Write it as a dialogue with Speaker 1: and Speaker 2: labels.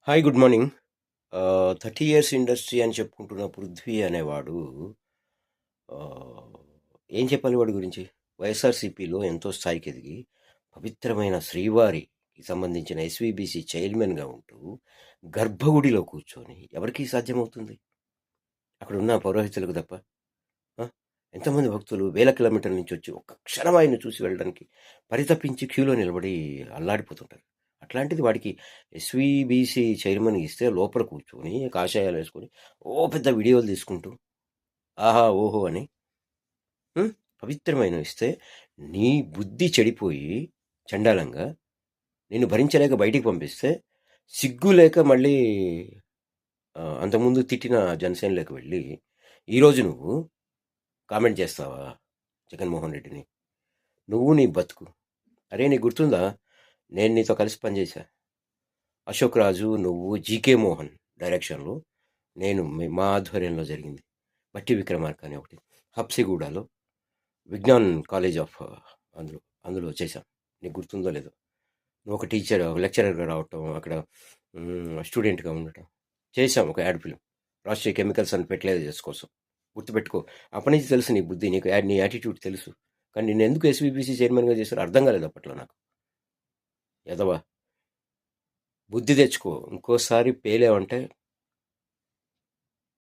Speaker 1: Hi good morning. 30 years industry అని చెప్పుకుంటున్న పృథ్వీ అనేవాడు ఆహ్, ఏం చెప్పాలి వాడి గురించి? వైఎస్ఆర్‌సీపీలో ఎంతో స్థాయికి ఎదిగి, పవిత్రమైన శ్రీవారికి సంబంధించిన ఎస్‌వీబీసీ చైర్మన్‌గా ఉంటూ, గర్భగుడిలో కూర్చొని ఎవరికీ సాధ్యమవుతుంది? అక్కడున్న పౌరోహితులకు తప్ప. ఆ! ఎంతమంది భక్తులు వేల కిలోమీటర్ల నుంచి వచ్చి ఒక్క క్షణం ఆయన్ని చూసి వెళ్ళడానికి పరితపించి క్యూలో నిలబడి అల్లాడిపోతుంటారు. అట్లాంటిది వాడికి ఎస్వీబీసీ చైర్మన్ ఇస్తే లోపల కూర్చొని కాషాయాలు వేసుకొని ఓ పెద్ద వీడియోలు తీసుకుంటూ ఆహా ఓహో అని పవిత్రమైన ఇస్తే నీ బుద్ధి చెడిపోయి చండాలంగా నిన్ను భరించలేక బయటికి పంపిస్తే సిగ్గు లేక మళ్ళీ అంతకుముందు తిట్టిన జనసేనలోకి వెళ్ళి ఈరోజు నువ్వు కామెంట్ చేస్తావా జగన్మోహన్ రెడ్డిని? నువ్వు నీ బతుకు. అరే నీకు గుర్తుందా? నేను నీతో కలిసి పనిచేశా. అశోక్ రాజు, నువ్వు, జీకే మోహన్ డైరెక్షన్లో నేను మా ఆధ్వర్యంలో జరిగింది. బట్టి విక్రమార్క అని ఒకటి హబ్సిగూడలో విజ్ఞాన్ కాలేజ్ ఆఫ్ అందులో అందులో చేశాం. నీకు గుర్తుందో లేదో? నువ్వు ఒక టీచర్ లెక్చరర్గా రావటం, అక్కడ స్టూడెంట్గా ఉండటం చేశాం. ఒక ad film Rashtriya Chemicals and Fertilizers కోసం. గుర్తుపెట్టుకో. అప్పటి నుంచి తెలుసు నీ బుద్ధి, నీకు నీ యాటిట్యూడ్ తెలుసు. కానీ నేను ఎందుకు ఎస్వీబీసీ చైర్మన్గా చేశారో అర్థం కాలేదు అప్పట్లో నాకు. ఎదవా, బుద్ధి తెచ్చుకో. ఇంకోసారి పేలేవంటే